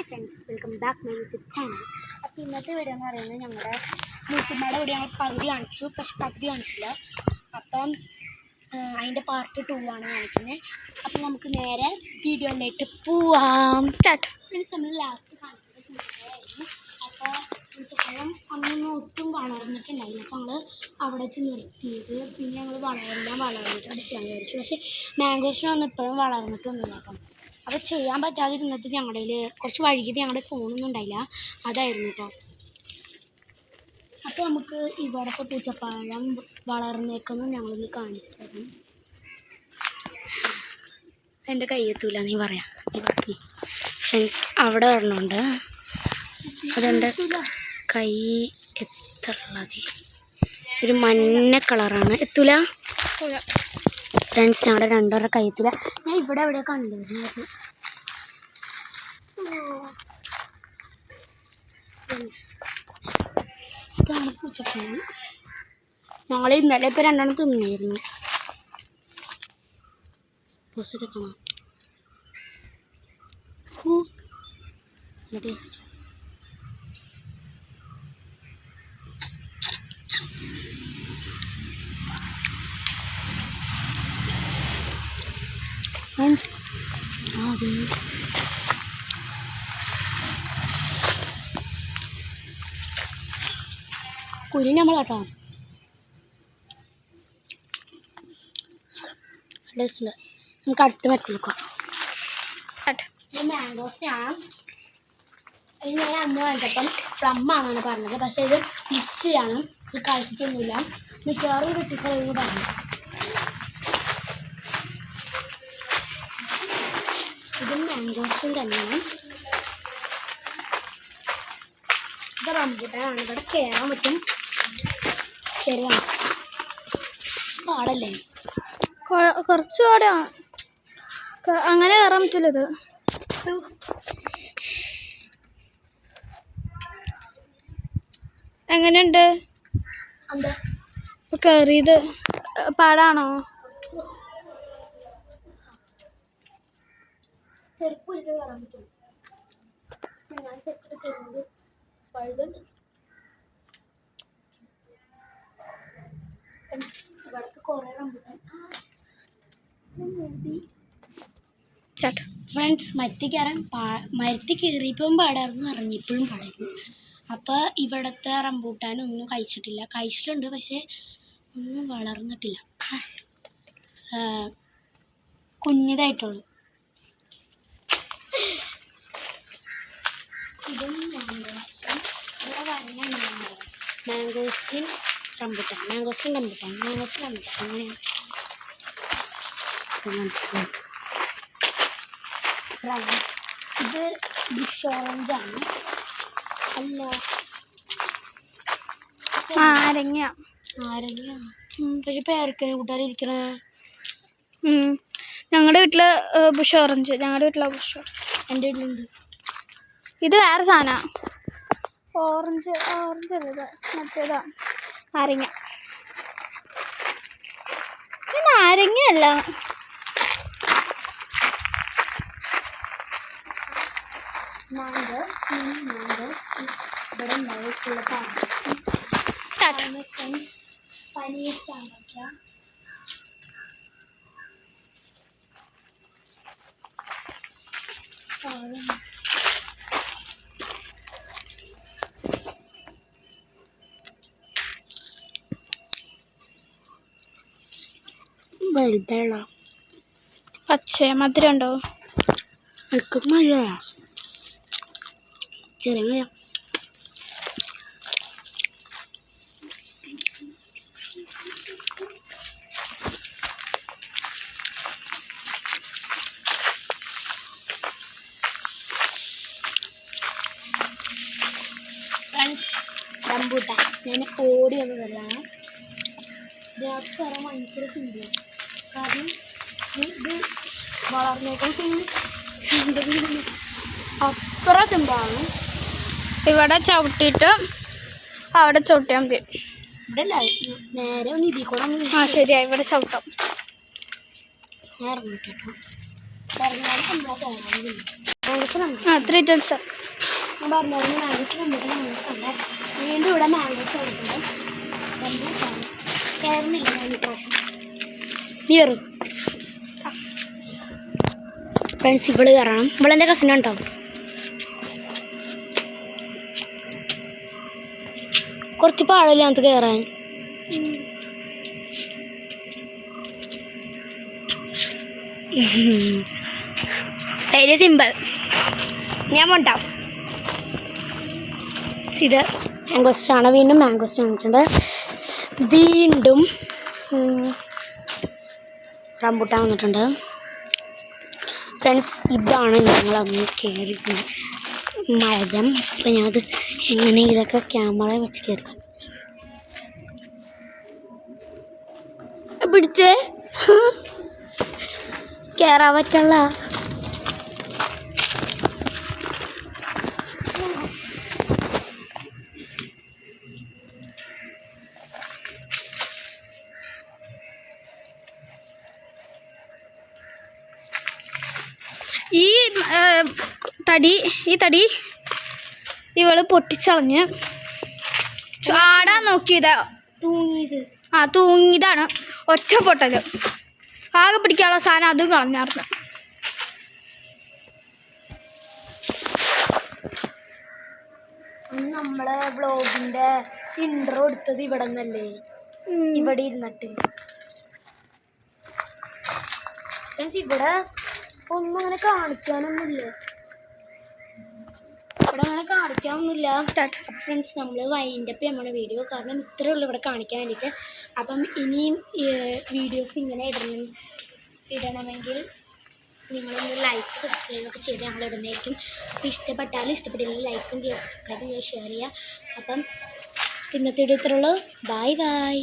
Friends, welcome back my YouTube channel. അപ്പോൾ ഇന്നത്തെ video എന്ന് പറയുന്നത് ഞങ്ങളുടെ മൂത്തുമ്മയുടെ വീഡിയോ ഞങ്ങൾ പകുതി കാണിച്ചു, പക്ഷെ പകുതി കാണിച്ചില്ല. അപ്പം അതിൻ്റെ പാർട്ട് 2 ആണ് കാണിക്കുന്നത്. അപ്പം നമുക്ക് നേരെ വീഡിയോയിലേക്ക് പോവാം. ഫ്രണ്ട്സ്, നമ്മൾ ലാസ്റ്റ് കാണിച്ചത് പൂച്ചപ്പഴമായിരുന്നു. അപ്പോൾ പൂച്ചപ്പഴം അന്നൊന്നും ഒട്ടും വളർന്നിട്ടുണ്ടായില്ല. അപ്പോൾ ഞങ്ങൾ അവിടെ വെച്ച് നിർത്തിയത്. പിന്നെ ഞങ്ങൾ വളർന്നിട്ട് അടിക്കാൻ വിചാരിച്ചു. പക്ഷേ മാംഗോസിനൊന്നും ഇപ്പോഴും വളർന്നിട്ടൊന്നുമില്ല. അപ്പോൾ ചെയ്യാൻ പറ്റാതിരുന്നത് ഞങ്ങളുടെ കുറച്ച് വൈകിട്ട് ഞങ്ങളുടെ ഫോണൊന്നും ഉണ്ടായില്ല, അതായിരുന്നു കേട്ടോ. അപ്പോൾ നമുക്ക് ഇവിടുത്തെ പൂച്ചപ്പഴം വളർന്നേക്കൊന്നും ഞങ്ങളൊന്ന് കാണിച്ചു തരും. എൻ്റെ കയ്യെത്തൂല നീ പറയാം. ഫ്രണ്ട്സ്, അവിടെ വരണുണ്ട്. അതെൻ്റെ കൈ എത്തുള്ളത് ഒരു മഞ്ഞ കളറാണ്. എത്തൂല ഫ്രണ്ട്സ്, ഞങ്ങളുടെ രണ്ടുപേരുടെ കയ്യെത്തൂല. ഞാൻ ഇവിടെ എവിടെ കണ്ടുവരുന്നു. ഇതാണ് പൂച്ചപ്പഴം. ഞങ്ങൾ ഇന്നലെ ഇപ്പോൾ 2 എണ്ണം തിന്നായിരുന്നു. പോസ്റ്റ് കാണാം. നല്ല ടേസ്റ്റ്. അതെ, കുരു നമ്മളാട്ടോ. ടേസ്റ്റ്. നമുക്ക് അടുത്ത് വെച്ചെടുക്കാം. മാംഗോസിനാണ് ഞാൻ അന്ന് കണ്ടപ്പം ഫ്ലമ്മാണെന്നാണ് പറഞ്ഞത്. പക്ഷേ ഇത് ലിച്ചിയാണ്. ഇത് കഴിച്ചിട്ടൊന്നുമില്ല. മിക്കവാറും വെട്ടിക്കളയെന്ന് പറഞ്ഞു. ഇത് മാംഗോസും തന്നെയാണ്. ഇത് റംബൂട്ടാനാണ്. ഇവിടെ കയറാൻ പറ്റും. ശരിയാണ്, പാടല്ലേ, കുറച്ച് പാടാണ്. അങ്ങനെ കയറാൻ പറ്റില്ല. ഇത് എങ്ങനെയുണ്ട് കയറിയത്? പാടാണോ? ചെരുപ്പ് കയറാൻ പറ്റും. പക്ഷെ ഞാൻ ചെരുപ്പ് കയറുന്നത് പഴുതുണ്ട്. ഇവിടുത്തെ കുറേ റംബൂട്ടാൻ. ഫ്രണ്ട്സ്, മരത്തിൽ കയറിയപ്പം പാടായിരുന്നു, ഇറങ്ങിയപ്പോഴും പാടായിരുന്നു. അപ്പോൾ ഇവിടുത്തെ റംബൂട്ടാനൊന്നും കഴിച്ചിട്ടില്ല. കഴിച്ചിട്ടുണ്ട്, പക്ഷേ ഒന്നും വളർന്നിട്ടില്ല. കുഞ്ഞിതായിട്ടുള്ളൂ. ഇതും മാംഗോസും ഇവിടെ വരണുണ്ട്. മാംഗോസിൻ റംബൂട്ടാൻ അങ്ങനെയാണ്. ഇത് ബുഷ് ഓറഞ്ചാണ്. അല്ല, നാരങ്ങ. പക്ഷെ പേരക്കനെ കൂട്ടാരിക്കണ. ഞങ്ങളുടെ വീട്ടില് ബുഷ് ഓറഞ്ച്. എൻ്റെ വീട്ടിലുണ്ട്. ഇത് വേറെ സാധനം. ഓറഞ്ച് മറ്റേതാ നാരങ്ങ. നാരങ്ങയല്ല, മാംഗോ ഇവിടെ ഉണ്ടായിട്ടുള്ള പനീർ ചാമ്പക്ക. വലുതുള്ള പച്ച മധുരം ഉണ്ടോ? മഴ ചെറിയ മഴ. ഫ്രണ്ട്സ്, റംബൂട്ടാൻ ഞാൻ ഓടി വന്നതല്ലാണ്. ഇതിനകത്ത് കയറാൻ ഭയങ്കര സിമ്പിളാണ്. കാരണം ഇത് വളർന്നേക്കും അത്ര സിമ്പിളാണ്. ഇവിടെ ചവിട്ടിയിട്ട് അവിടെ ചവിട്ടിയാൽ മതി. ഇവിടെ അല്ല, നേരെ ഒന്ന് ഇതിൽ കൂടെ. ശരിയാ, ഇവിടെ ചവിട്ടാം. ഞാൻ ഇറങ്ങിട്ടോ. ഇറങ്ങിയാലും സിമ്പിളാണ്. മാംഗോസ് നമുക്ക് ആ 3 ജംസ് ഞാൻ പറഞ്ഞായിരുന്നു മാംഗോസ് നമുക്ക് കണ്ട വീണ്ടും ഇവിടെ മാംഗോസ് കൊടുക്കുന്നത് കയറുന്നില്ല ഞാൻ ഈ പ്രാവശ്യം കയറ് ഫ്രണ്ട്സ് ഇവള് കയറണം ഇവളെൻ്റെ കസിനുണ്ടോ കുറച്ച് പാടില്ല അത് കയറാൻ വെരി സിമ്പിൾ ഞാൻ പോണ്ടാവും ഇത് മാംഗോസ്റ്റാണ് വീണ്ടും മാംഗോസ്റ്റ് വന്നിട്ടുണ്ട് വീണ്ടും റംബൂട്ടാൻ വന്നിട്ടുണ്ട് ഫ്രണ്ട്സ് ഇതാണ് ഞങ്ങളന്ന് കയറി മരം അപ്പം ഞാനത് എങ്ങനെ ഇതൊക്കെ ക്യാമറ വെച്ച് കയറി പിടിച്ചേ കയറാൻ പറ്റുള്ള ഈ തടി ഇവള് പൊട്ടിച്ചളഞ്ഞ് ആടാൻ നോക്കിയതാ തൂങ്ങിയത് തൂങ്ങിയതാണ് ഒറ്റ പൊട്ടല് ആകെ പിടിക്കാനുള്ള സാധനം അതും കളഞ്ഞായിരുന്നു അന്ന് നമ്മളെ വ്ളോഗിൻ്റെ ഇൻട്രോ എടുത്തത് ഇവിടെ നിന്നല്ലേ ഇവിടെ ഇരുന്നിട്ട് ഫ്രണ്ട്സ് ഇവിടെ ഒന്നും അങ്ങനെ കാണിക്കാനൊന്നുമില്ല ഇവിടെ അങ്ങനെ കാണിക്കാനൊന്നുമില്ല ഫ്രണ്ട്സ് നമ്മൾ വൈൻഡപ്പ് നമ്മുടെ വീഡിയോ കാരണം ഇത്രയേ ഉള്ളൂ ഇവിടെ കാണിക്കാൻ വേണ്ടിയിട്ട് അപ്പം ഇനിയും വീഡിയോസ് ഇങ്ങനെ ഇടണമെങ്കിൽ നിങ്ങളൊന്ന് ലൈക്ക് സബ്സ്ക്രൈബൊക്കെ ചെയ്ത് ഞങ്ങൾ ഇടുന്നതായിരിക്കും അപ്പോൾ ഇഷ്ടപ്പെട്ടാലും ഇഷ്ടപ്പെട്ടില്ലെങ്കിൽ ലൈക്കും ചെയ്യുക സബ്സ്ക്രൈബും ചെയ്യുക ഷെയർ ചെയ്യുക അപ്പം ഇന്നത്തെ വീഡിയോ ഇത്രയുള്ളൂ ബൈ ബൈ